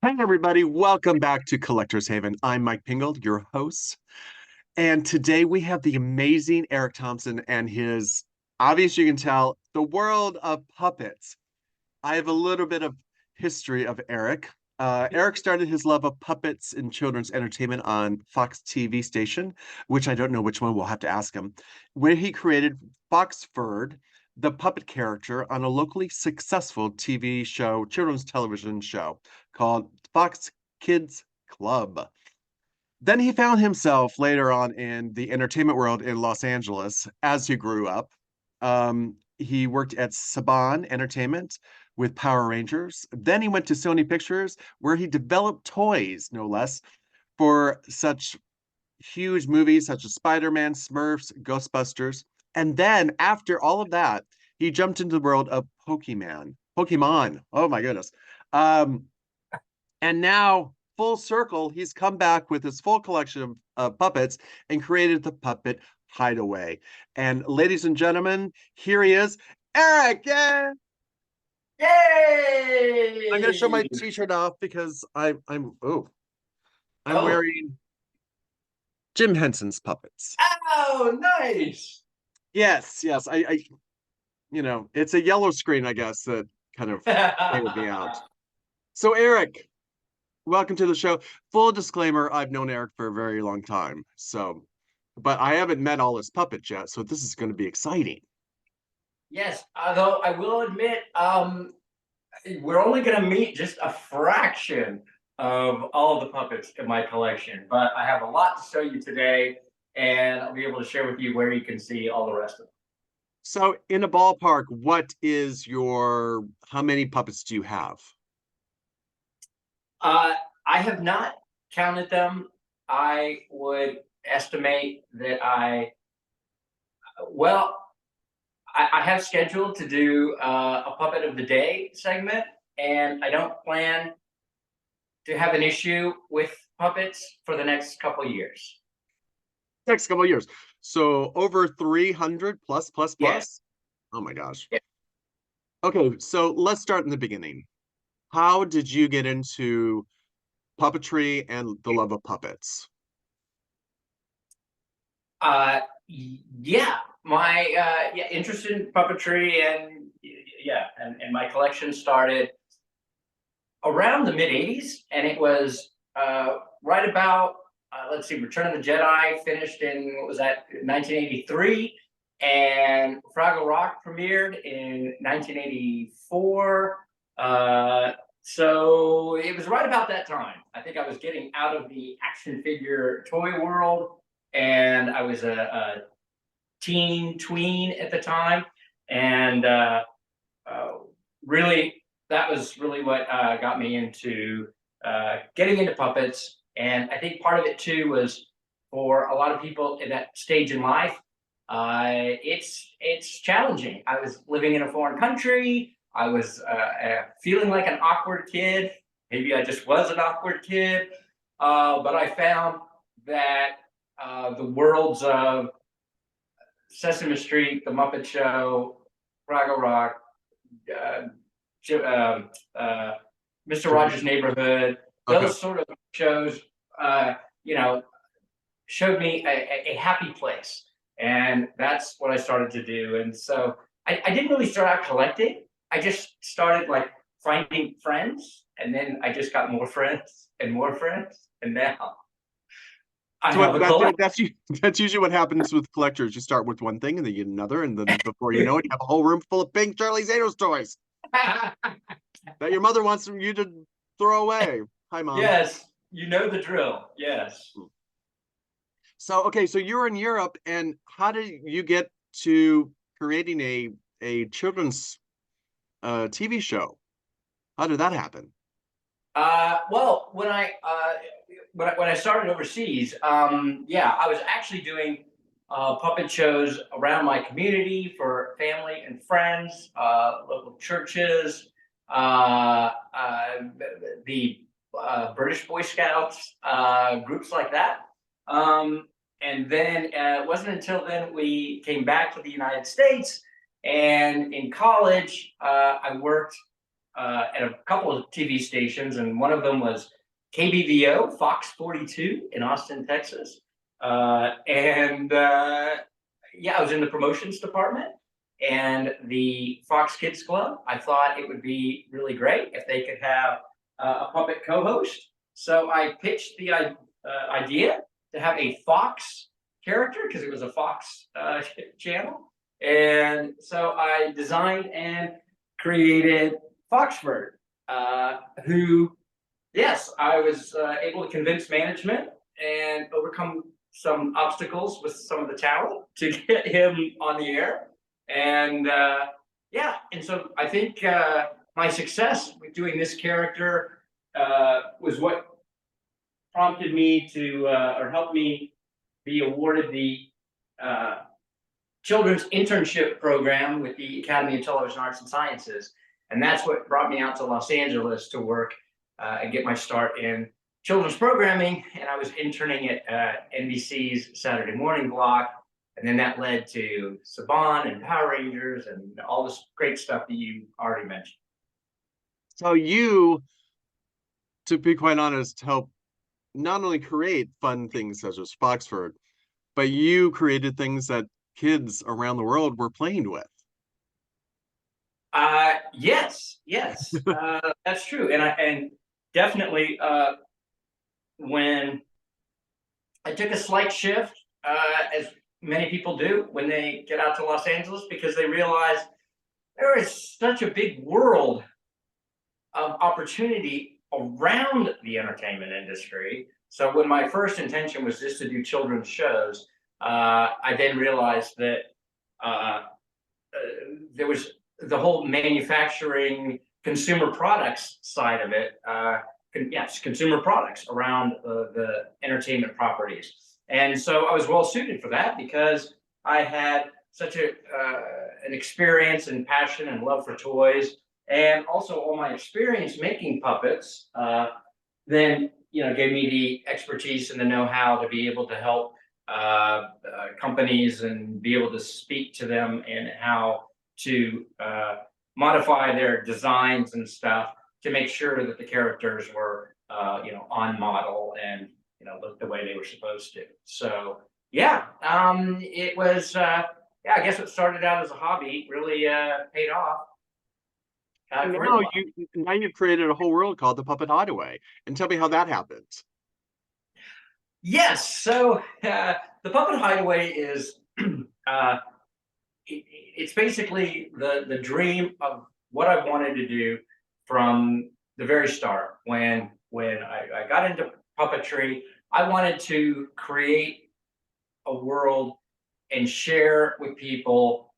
Hey everybody, welcome back to Collector's Haven. I'm Mike Pingel, your host, and today we have the amazing Eric Thomson and his, obvious you can tell, the world of puppets. I have a little bit of history of Eric. Eric started his love of puppets in children's entertainment on Fox TV station, which I don't know which one, we'll have to ask him, where he created Foxford, the puppet character, on a locally successful TV show, children's television show called Fox Kids Club. Then he found himself later on in the entertainment world in Los Angeles as he grew up. He worked at Saban Entertainment with Power Rangers. Then he went to Sony Pictures, where he developed toys, no less, for such huge movies such as Spider-Man, Smurfs, Ghostbusters. And then after all of that, he jumped into the world of Pokemon. Pokemon. Oh my goodness. Um, and now, full circle, he's come back with his full collection of puppets and created the Puppet Hideaway. And ladies and gentlemen, here he is, Eric. Yeah. I'm gonna show my Yay! t-shirt off because I'm Oh, wearing Jim Henson's puppets. oh, nice. Yes, yes. It's a yellow screen, I guess, that kind of faded me out. So, Eric, welcome to the show. Full disclaimer, I've known Eric for a very long time. But I haven't met all his puppets yet, so this is going to be exciting. Yes, although I will admit, we're only going to meet just a fraction of all of the puppets in my collection, but I have a lot to show you today, and I'll be able to share with you where you can see all the rest of them. So, in a ballpark, how many puppets do you have? I have not counted them. I would estimate that well, I have scheduled to do a puppet of the day segment, and I don't plan to have an issue with puppets for the next couple of years. Next couple of years. So, over 300 plus, plus, Yes. plus. Oh my gosh. Yeah. Okay, so let's start in the beginning. How did you get into puppetry and the love of puppets? Yeah, my interest in puppetry and my collection started around the mid '80s, and it was right about let's see, Return of the Jedi finished in what was that 1983, and Fraggle Rock premiered in 1984. So it was right about that time. I think I was getting out of the action figure toy world, and I was a teen tween at the time, and uh, really that was really what got me into getting into puppets. And I think part of it too was for a lot of people at that stage in life, it's challenging. I was living in a foreign country. I was feeling like an awkward kid. Maybe I just was an awkward kid, but I found that the worlds of Sesame Street, The Muppet Show, Fraggle Rock, uh, uh, Mr. Rogers' Neighborhood, Okay. those sort of shows, uh, you know, showed me a happy place. And that's what I started to do. And so I didn't really start out collecting. I just started like finding friends. And then I just got more friends and more friends. And now I So have a collection. that's usually what happens with collectors. You start with one thing and then you get another, and then before you know it, you have a whole room full of pink Charlie's Angels toys that your mother wants you to throw away. Hi, mom. Yes, you know the drill. Yes. So okay, so you're in Europe, and how did you get to creating a children's TV show? How did that happen? Well, when I started overseas, yeah, I was actually doing puppet shows around my community for family and friends, local churches, the British Boy Scouts, groups like that. And then it wasn't until then we came back to the United States, and in college, I worked at a couple of TV stations, and one of them was KBVO, Fox 42 in Austin, Texas. And Yeah, I was in the promotions department and the Fox Kids Club. I thought it would be really great if they could have a puppet co-host. So I pitched the idea to have a Fox character because it was a Fox channel. And so I designed and created Foxford, who, yes, I was able to convince management and overcome some obstacles with some of the talent to get him on the air. And yeah, and so I think my success with doing this character was what prompted me to, or helped me be awarded the children's internship program with the Academy of Television Arts and Sciences. And that's what brought me out to Los Angeles to work and get my start in children's programming. And I was interning at NBC's Saturday morning block. And then that led to Saban and Power Rangers and all this great stuff that you already mentioned. So you, to be quite honest, help not only create fun things such as Foxford, but you created things that kids around the world were playing with. Yes, that's true. And definitely when I took a slight shift, as many people do when they get out to Los Angeles, because they realize there is such a big world of opportunity around the entertainment industry. So when my first intention was just to do children's shows, I then realized that there was the whole manufacturing consumer products side of it. Yes, consumer products around the entertainment properties. And so I was well suited for that because I had such an experience and passion and love for toys, and also all my experience making puppets. Then gave me the expertise and the know-how to be able to help companies and be able to speak to them and how to modify their designs and stuff to make sure that the characters were on model and looked the way they were supposed to. So yeah, it was yeah, I guess what started out as a hobby really paid off. Now you've created a whole world called the Puppet Hideaway. And tell me how that happened. Yes, so the Puppet Hideaway is it's basically the dream of what I wanted to do from the very start. When I got into puppetry, I wanted to create a world and share with people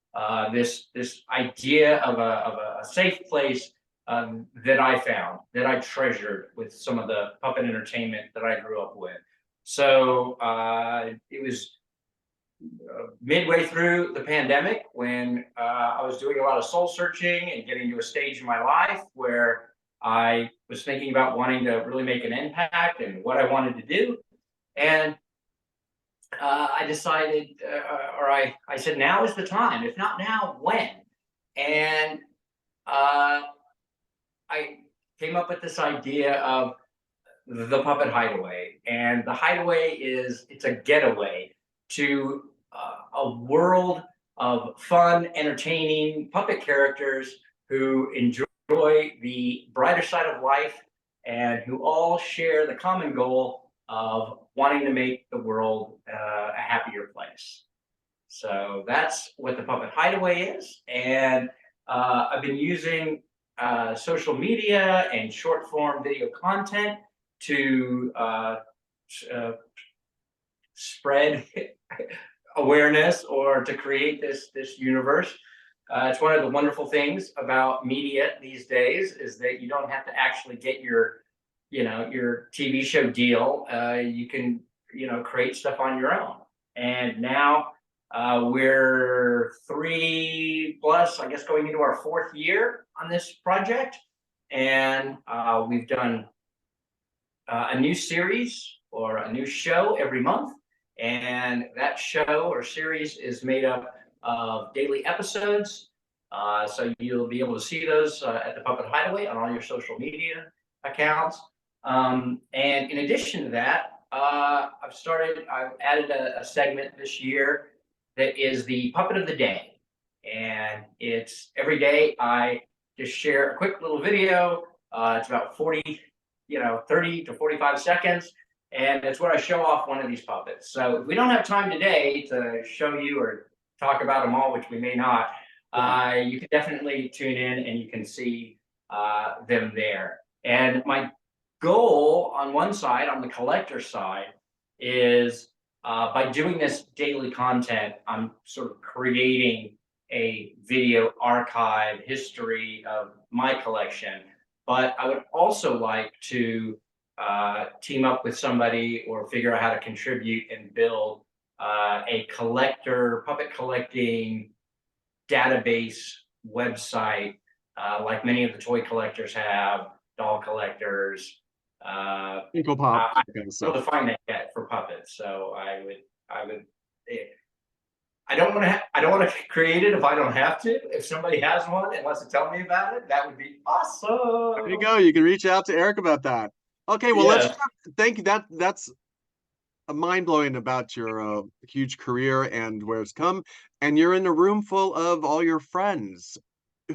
this idea of a safe place that I found, that I treasured with some of the puppet entertainment that I grew up with. So it was midway through the pandemic when I was doing a lot of soul searching and getting to a stage in my life where I was thinking about wanting to really make an impact and what I wanted to do. And I decided, or I said, now is the time. If not now, when? And I came up with this idea of the Puppet Hideaway. And the Hideaway it's a getaway to a world of fun, entertaining puppet characters who enjoy the brighter side of life and who all share the common goal of wanting to make the world a happier place. So that's what the Puppet Hideaway is. And I've been using social media and short form video content to spread awareness or to create this universe. It's one of the wonderful things about media these days is that you don't have to actually get your TV show deal. You can create stuff on your own. And now we're 3+, I guess, going into our 4th year on this project, and we've done a new series or a new show every month. And that show or series is made up of daily episodes So you'll be able to see those at the Puppet Hideaway on all your social media accounts. And in addition to that, I've added a segment this year that is the Puppet of the Day. And it's every day I just share a quick little video. It's about 30 to 45 seconds. And it's where I show off one of these puppets. So if we don't have time today to show you or talk about them all, which we may not, you can definitely tune in and you can see them there. And my goal on one side, on the collector side, is by doing this daily content, I'm sort of creating a video archive history of my collection. But I would also like to team up with somebody or figure out how to contribute and build a puppet collecting database website, like many of the toy collectors have, doll collectors. Pop, I kind of don't stuff. define that yet for puppets, so I would. I don't want to create it if I don't have to. If somebody has one and wants to tell me about it, that would be awesome. There you go. You can reach out to Eric about that. Okay, well, let's Yeah. thank you. That's mind blowing about your huge career and where it's come. And you're in a room full of all your friends.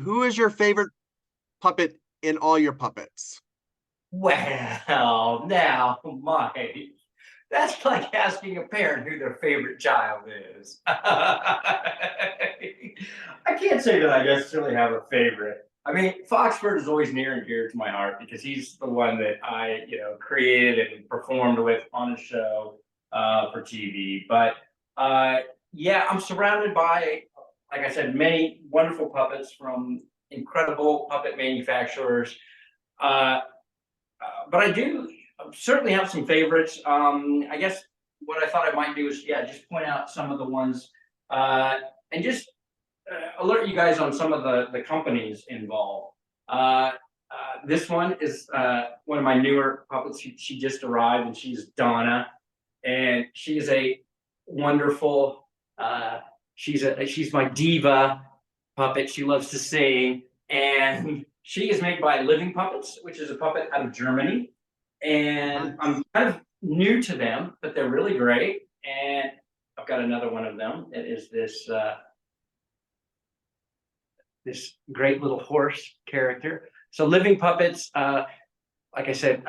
Who is your favorite puppet in all your puppets? Well, now, that's like asking a parent who their favorite child is. I can't say that I necessarily have a favorite. I mean, Foxford is always near and dear to my heart because he's the one that I, created and performed with on a show for TV. But yeah, I'm surrounded by, like I said, many wonderful puppets from incredible puppet manufacturers. Uh, but I do certainly have some favorites. I guess what I thought I might do is, yeah, just point out some of the ones and just alert you guys on some of the companies involved. This one is one of my newer puppets. She just arrived, and she's Donna, and she is a wonderful. She's my diva puppet. She loves to sing, and she is made by Living Puppets, which is a puppet out of Germany. And I'm kind of new to them, but they're really great. And I've got another one of them. It is this great little horse character. So Living Puppets, like I said,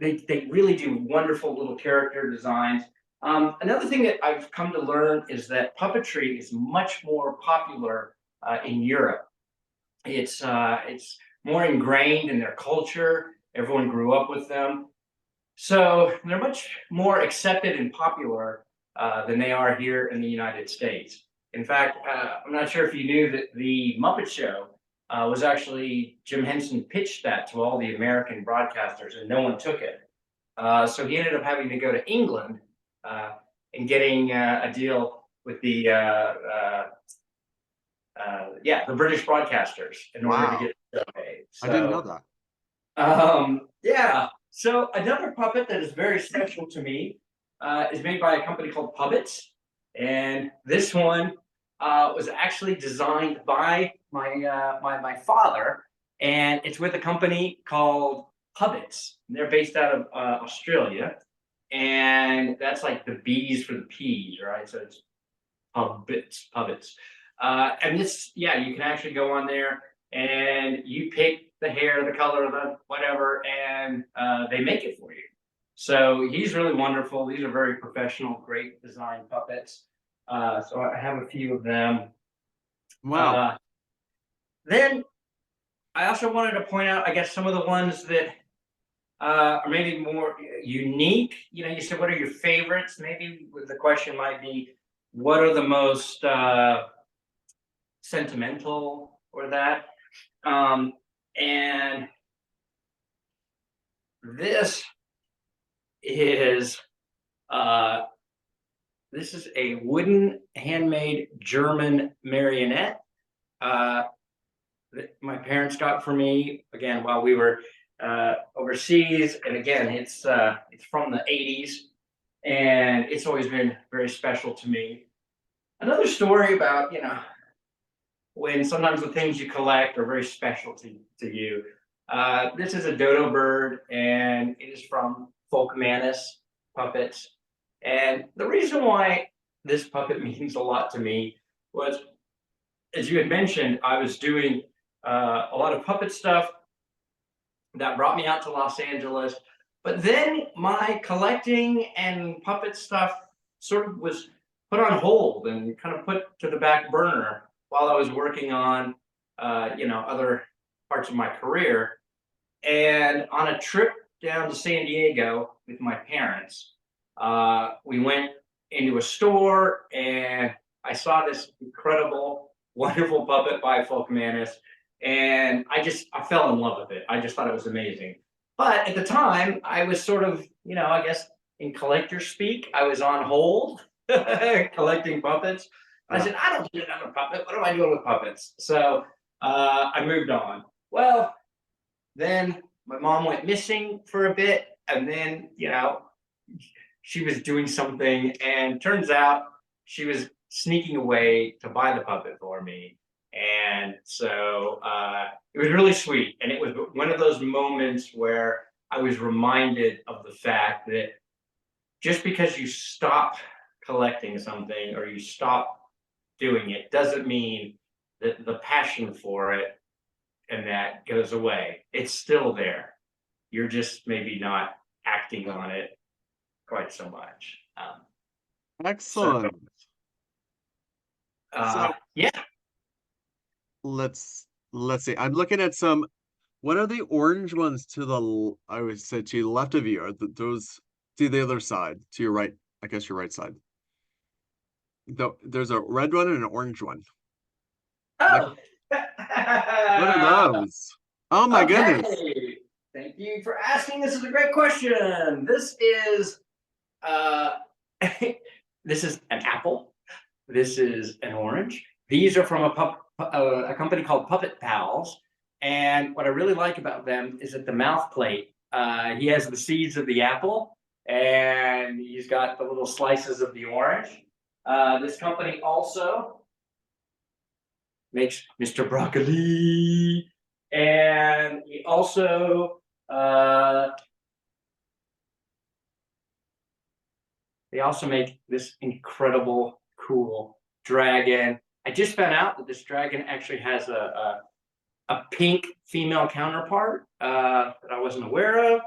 they really do wonderful little character designs. Another thing that I've come to learn is that puppetry is much more popular in Europe. It's more ingrained in their culture. Everyone grew up with them. So they're much more accepted and popular than they are here in the United States. In fact, I'm not sure if you knew that the Muppet Show was actually Jim Henson pitched that to all the American broadcasters, and no one took it. So he ended up having to go to England and getting a deal with the British broadcasters in order to get the show made. I didn't know that. Yeah. So another puppet that is very special to me is made by a company called Puppets, and this one was actually designed by my father, and it's with a company called Puppets. They're based out of Australia, and that's like the B's for the P's, right? So it's Puppets. And this, yeah, you can actually go on there and you pick the hair, the color, the whatever, and they make it for you. So he's really wonderful. These are very professional, great design puppets. So I have a few of them. Wow. Then I also wanted to point out, I guess, some of the ones that are maybe more unique. You said, what are your favorites? Maybe the question might be, what are the most sentimental or that? And this is a wooden handmade German marionette that my parents got for me again while we were overseas. And again, it's from the 80s, and it's always been very special to me. Another story about when sometimes the things you collect are very special to you. This is a dodo bird, and it is from Folkmanis Puppets. And the reason why this puppet means a lot to me was, as you had mentioned, I was doing a lot of puppet stuff that brought me out to Los Angeles. But then my collecting and puppet stuff sort of was put on hold and kind of put to the back burner while I was working on, other parts of my career. And on a trip down to San Diego with my parents, we went into a store and I saw this incredible, wonderful puppet by Folkmanis, and I fell in love with it. I just thought it was amazing. But at the time, I was sort of, I guess in collector speak, I was on hold collecting puppets. I said, I don't need another puppet. What am I doing with puppets? So I moved on. Well, then my mom went missing for a bit, and then, she was doing something, and turns out she was sneaking away to buy the puppet for me. And so it was really sweet. And it was one of those moments where I was reminded of the fact that just because you stop collecting something or you stop doing it doesn't mean that the passion for it and that goes away. It's still there. You're just maybe not acting on it quite so much. Excellent. So yeah. let's see. I'm looking at some. What are the orange ones to the? I would say to the left of you. Are those to the other side? To your right? I guess your right side. There's a red one and an orange one. Oh. What are those? Oh my goodness. Thank you for asking. This is a great question. This is this is an apple. This is an orange. These are from a company called Puppet Pals. And what I really like about them is that the mouth plate, he has the seeds of the apple, and he's got the little slices of the orange. This company also makes Mr. Broccoli, and he also they also make this incredible, cool dragon. I just found out that this dragon actually has a pink female counterpart that I wasn't aware of.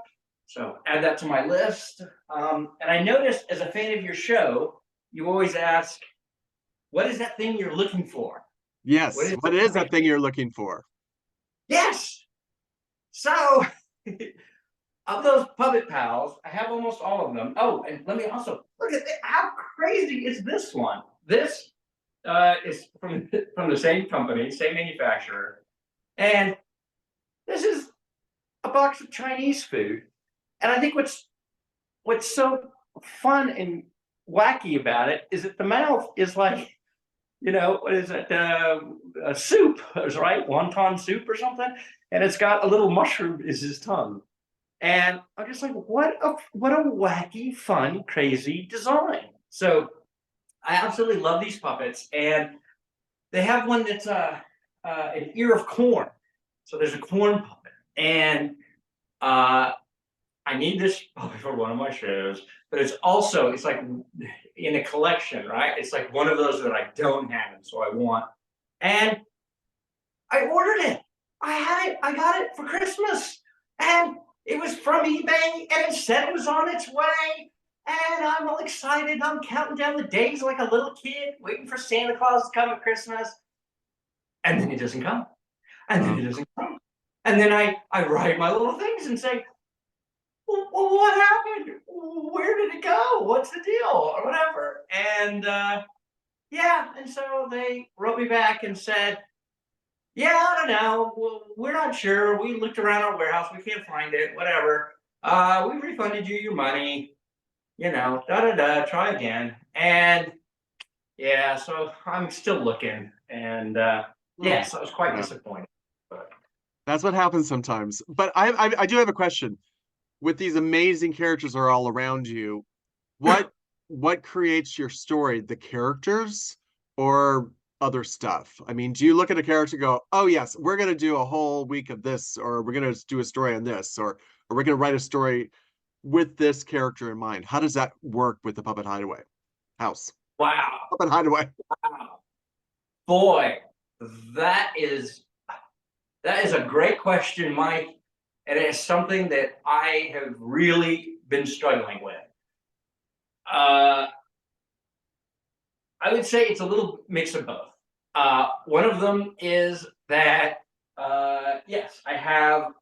So add that to my list. And I noticed, as a fan of your show, you always ask, what is that thing you're looking for? Yes. What is that thing you're looking for? Yes. So of those Puppet Pals, I have almost all of them. Oh, and let me also look at how crazy is this one? This is from the same company, same manufacturer. And this is a box of Chinese food. And I think what's so fun and wacky about it is that the mouth is like, what is it? A soup, right? Wonton soup or something. And it's got a little mushroom is his tongue. And I'm just like, what a wacky, fun, crazy design. So I absolutely love these puppets. And they have one that's an ear of corn. So there's a corn puppet. And I need this puppet for one of my shows, but it's like in a collection, right? It's like one of those that I don't have, so I want. And I ordered it. I had it. I got it for Christmas. And it was from eBay, and it said it was on its way. And I'm all excited. I'm counting down the days like a little kid, waiting for Santa Claus to come at Christmas. And then he doesn't come. And then he doesn't come. And then I write my little things and say, well, what happened? Where did it go? What's the deal? Or whatever. And and so they wrote me back and said, yeah, I don't know. Well, we're not sure. We looked around our warehouse. We can't find it. Whatever. We refunded you your money. Try again. And yeah, so I'm still looking. And so I was quite disappointed. But that's what happens sometimes. But I do have a question. With these amazing characters are all around you, what creates your story? The characters or other stuff? I mean, do you look at a character and go, oh yes, we're going to do a whole week of this, or we're going to do a story on this, or we're going to write a story with this character in mind? How does that work with the Puppet Hideaway house? Wow. Puppet Hideaway. Wow. Boy, that is a great question, Mike. And it is something that I have really been struggling with. I would say it's a little mix of both. One of them is that, yes, I have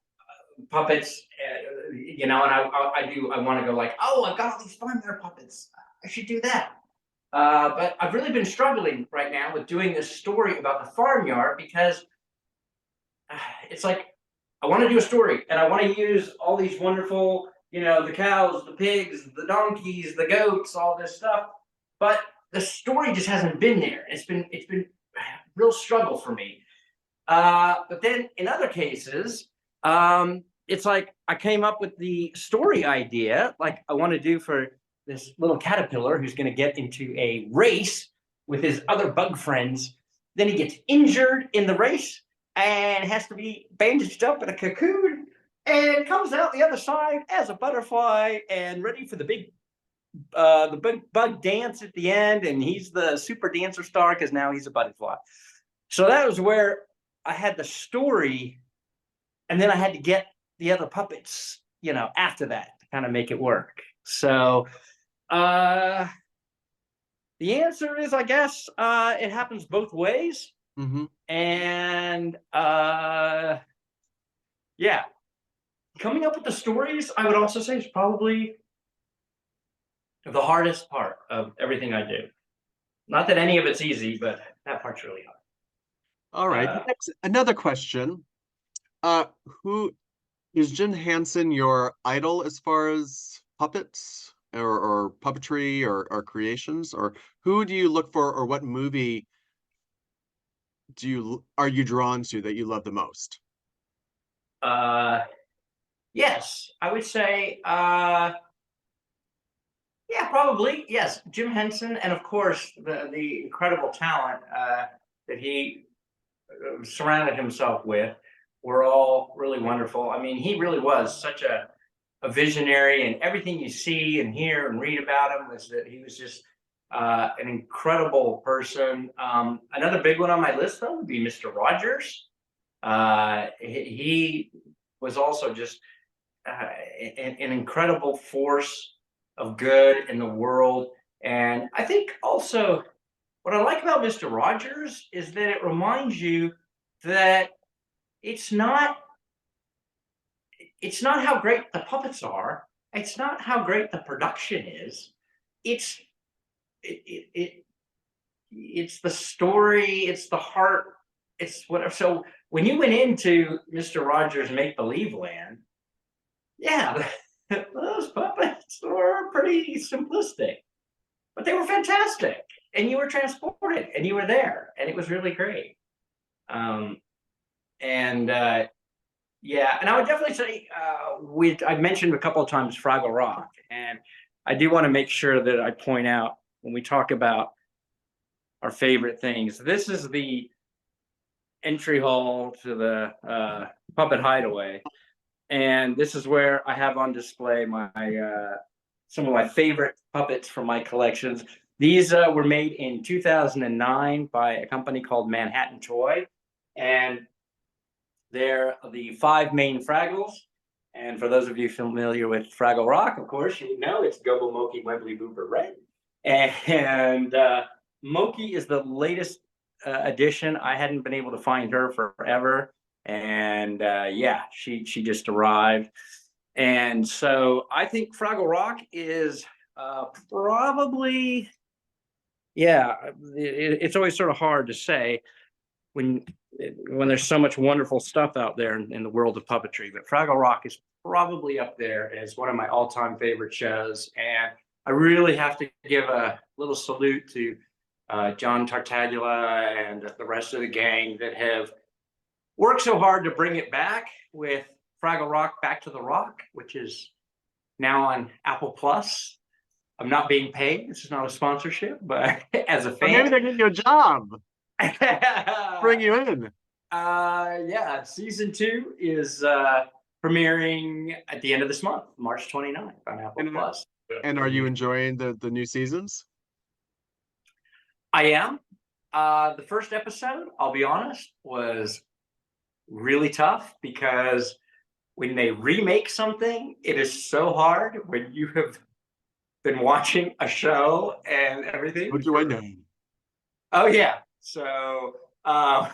puppets, and I want to go like, oh, I've got all these farmyard puppets. I should do that. But I've really been struggling right now with doing this story about the farmyard because it's like I want to do a story and I want to use all these wonderful, the cows, the pigs, the donkeys, the goats, all this stuff. But the story just hasn't been there. It's been a real struggle for me. But then in other cases, it's like I came up with the story idea, like I want to do for this little caterpillar who's going to get into a race with his other bug friends. Then he gets injured in the race and has to be bandaged up in a cocoon and comes out the other side as a butterfly and ready for the big bug dance at the end. And he's the super dancer star because now he's a butterfly. So that was where I had the story, and then I had to get the other puppets, after that to kind of make it work. So the answer is, I guess, it happens both ways. Mm-hmm. And yeah, coming up with the stories, I would also say, is probably the hardest part of everything I do. Not that any of it's easy, but that part's really hard. All right. Another question. Who is Jim Henson your idol as far as puppets or puppetry or creations? Or who do you look for, or what movie are you drawn to that you love the most? Yes, I would say yeah, probably. Yes, Jim Henson, and of course the incredible talent that he surrounded himself with were all really wonderful. I mean, he really was such a visionary, and everything you see and hear and read about him was that he was just an incredible person. Another big one on my list, though, would be Mr. Rogers. He was also just an incredible force of good in the world. And I think also what I like about Mr. Rogers is that it reminds you that it's not how great the puppets are. It's not how great the production is. It's it's the story. It's the heart. It's whatever. So when you went into Mr. Rogers' Make Believe Land, yeah, those puppets were pretty simplistic, but they were fantastic, and you were transported, and you were there, and it was really great. Yeah, and I would definitely say I've mentioned a couple of times Fraggle Rock, and I do want to make sure that I point out when we talk about our favorite things, this is the entry hall to the Puppet Hideaway, and this is where I have on display my some of my favorite puppets from my collections. These were made in 2009 by a company called Manhattan Toy, and they're the 5 main Fraggles. And for those of you familiar with Fraggle Rock, of course, you know it's Gobo, Moki, Wembley, Boober, Red. And Moki is the latest addition. I hadn't been able to find her forever. And yeah, she just arrived. And so I think Fraggle Rock is probably, yeah, it's always sort of hard to say when there's so much wonderful stuff out there in the world of puppetry. But Fraggle Rock is probably up there as one of my all-time favorite shows. And I really have to give a little salute to John Tartaglia and the rest of the gang that have worked so hard to bring it back with Fraggle Rock Back to the Rock, which is now on Apple Plus. I'm not being paid. This is not a sponsorship, but as a fan. Or maybe they're getting you a job. Bring you in. Yeah, season 2 is premiering at the end of this month, March 29th on Apple And Plus. and are you enjoying the new seasons? I am. The first episode, I'll be honest, was really tough because when they remake something, it is so hard when you have been watching a show and everything What do I know? Oh yeah. So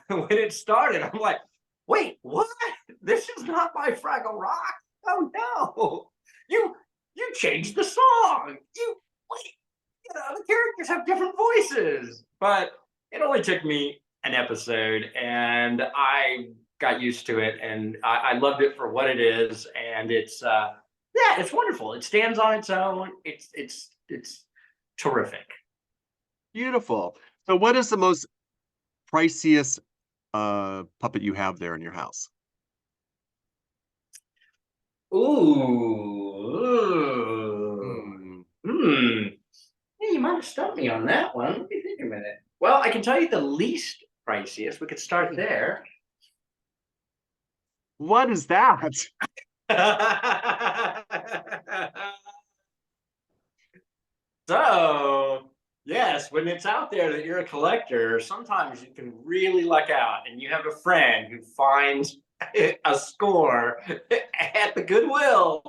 when it started, I'm like, wait, what? This is not my Fraggle Rock. Oh no. You changed the song. Wait, the characters have different voices. But it only took me an episode and I got used to it and I loved it for what it is. And it's yeah, it's wonderful. It stands on its own. It's terrific. Beautiful. So what is the most priciest puppet you have there in your house? Ooh. Hmm. Hmm. Hey, you might have stumped me on that one. Let me think a minute. Well, I can tell you the least priciest. We could start there. What is that? So, yes, when it's out there that you're a collector, sometimes you can really luck out and you have a friend who finds a score at the Goodwill.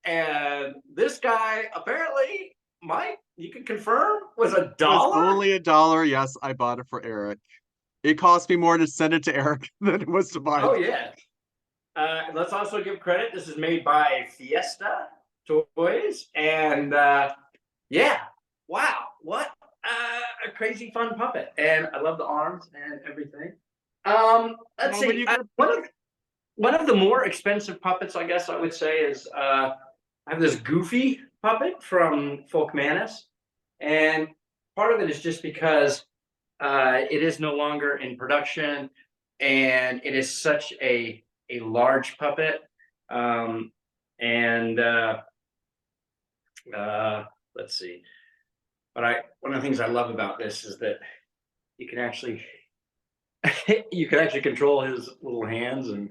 And this guy apparently, Mike, you can confirm, was a It was dollar. only $1. Yes, I bought it for Eric. It cost me more to send it to Eric than it was to buy it. Oh, yeah. Let's also give credit. This is made by Fiesta Toys. And yeah, wow, what a crazy fun puppet. And I love the arms and everything. Let's Well, when see. you get One of the more expensive puppets, I guess I would say, is I have this Goofy puppet from Folkmanis. And part of it is just because it is no longer in production and it is such a large puppet. Um, and let's see. But one of the things I love about this is that you can actually you can actually control his little hands and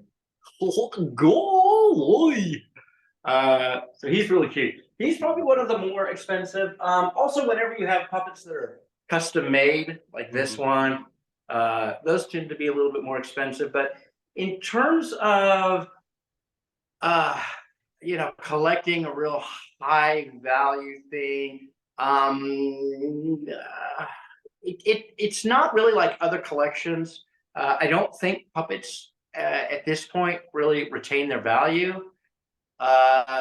go. So he's really cute. He's probably one of the more expensive. Also, whenever you have puppets that are custom made, like this Mhm. one, those tend to be a little bit more expensive. But in terms of uh, collecting a real high value thing, it's not really like other collections. I don't think puppets at this point really retain their value.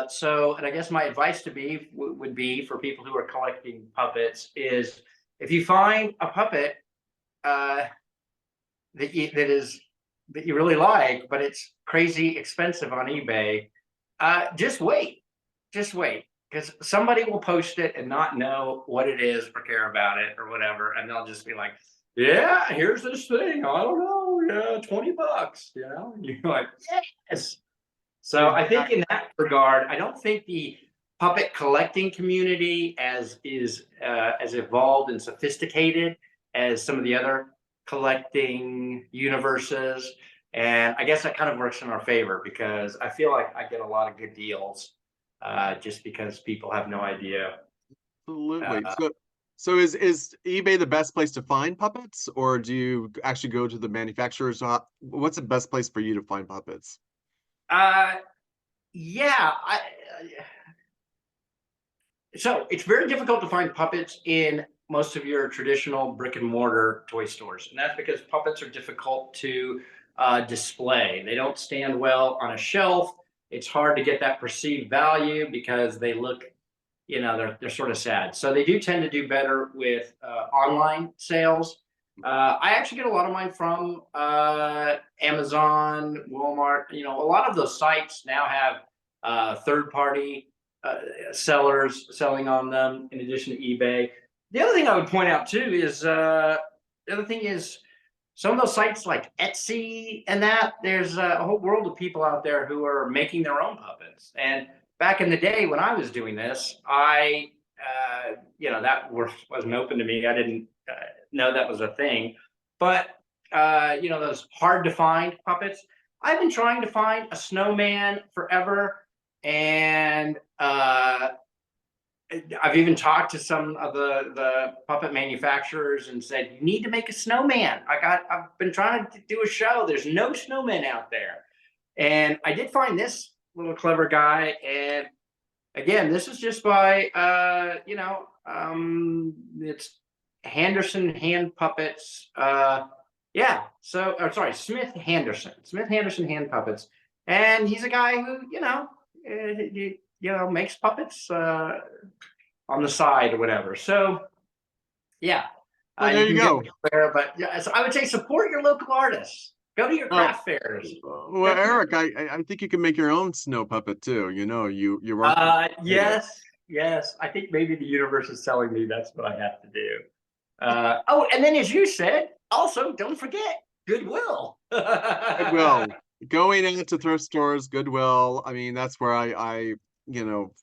So, and I guess my advice would be for people who are collecting puppets is if you find a puppet uh, that you really like, but it's crazy expensive on eBay, just wait, because somebody will post it and not know what it is or care about it or whatever, and they'll just be like, "Yeah, here's this thing. I don't know, yeah, $20." And you're like, "Yes." So I think Exactly. in that regard, I don't think the puppet collecting community as evolved and sophisticated as some of the other collecting universes. And I guess that kind of works in our favor because I feel like I get a lot of good deals just because people have no idea. Absolutely. Uh, So is eBay the best place to find puppets, or do you actually go to the manufacturers? What's the best place for you to find puppets? uh, yeah, so it's very difficult to find puppets in most of your traditional brick and mortar toy stores. And that's because puppets are difficult to display. They don't stand well on a shelf. It's hard to get that perceived value because they look, they're sort of sad. So they do tend to do better with online sales. I actually get a lot of mine from Amazon, Walmart. A lot of those sites now have third party sellers selling on them in addition to eBay. The other thing I would point out too is the other thing is some of those sites like Etsy and that there's a whole world of people out there who are making their own puppets. And back in the day when I was doing this, that wasn't open to me. I didn't know that was a thing. but those hard to find puppets. I've been trying to find a snowman forever, and I've even talked to some of the puppet manufacturers and said, you need to make a snowman. I've been trying to do a show. There's no snowman out there. And I did find this little clever guy. And again, this is just by it's Henderson Hand Puppets. Yeah. So, or sorry, Smith Henderson Hand Puppets. And he's a guy who, makes puppets on the side or whatever. So, yeah, Well, there you you can go. get there. But yeah, so I would say support your local artists. Go to your craft fairs. Well, Eric, I think you can make your own snow puppet too. You work. Yes. I think maybe the universe is telling me that's what I have to do. And then as you said, also don't forget Goodwill. Goodwill. Going into thrift stores, Goodwill. I mean, that's where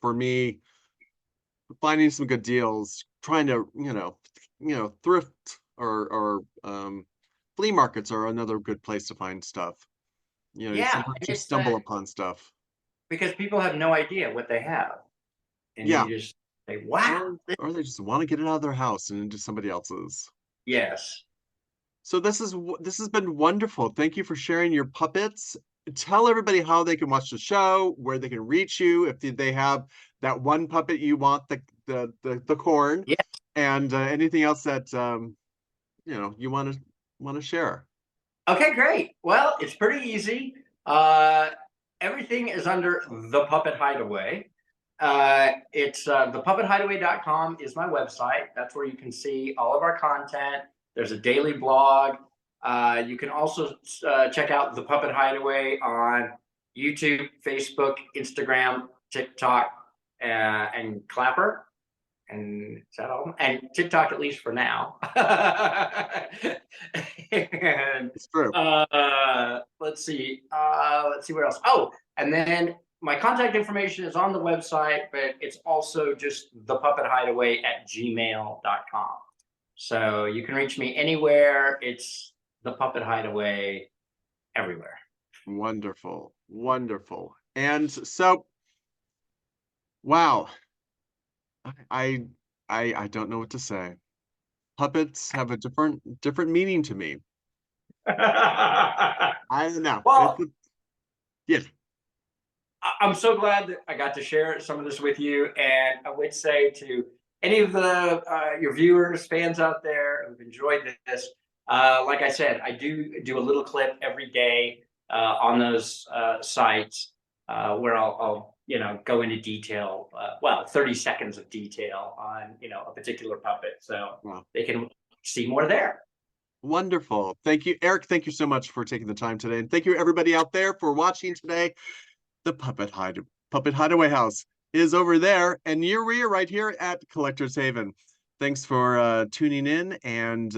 for me, finding some good deals, trying to, thrift or flea markets are another good place to find stuff. Yeah, sometimes and you it's stumble upon stuff. because people have no idea what they have, and Yeah. you just say, "Wow, Or they just want to get it out of their house and into somebody else's. yes." So this has been wonderful. Thank you for sharing your puppets. Tell everybody how they can watch the show, where they can reach you, if they have that one puppet you want, the corn, Yeah. and anything else that you want to share. Okay, great. Well, it's pretty easy. Uh, Everything is under the Puppet Hideaway. It's thepuppethideaway.com is my website. That's where you can see all of our content. There's a daily blog. You can also check out the Puppet Hideaway on YouTube, Facebook, Instagram, TikTok, and Clapper. And is that all? And TikTok, at least for now. And It's true. let's see. Let's see where else. Oh, and then my contact information is on the website, but it's also just thepuppethideaway@gmail.com. So you can reach me anywhere. It's the Puppet Hideaway everywhere. Wonderful, wonderful. And so, wow, I I don't know what to say. Puppets have a different meaning to me. I don't know. Well, Yes. I'm so glad that I got to share some of this with you. And I would say to any of the your viewers, fans out there who've enjoyed this, like I said, I do a little clip every day on those sites where I'll go into detail. 30 seconds of detail on a particular puppet, so Wow. they can see more there. Wonderful. Thank you, Eric. Thank you so much for taking the time today. And thank you everybody out there for watching today. The Puppet Hideaway House is over there, and we're right here at Collector's Haven. Thanks for tuning in, and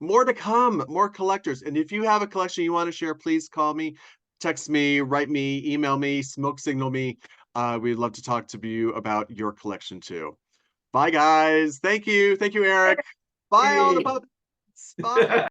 more to come, more collectors. And if you have a collection you want to share, please call me, text me, write me, email me, smoke signal me. We'd love to talk to you about your collection too. Bye, guys. Thank you. Thank you, Eric. Bye, all the puppets. Bye.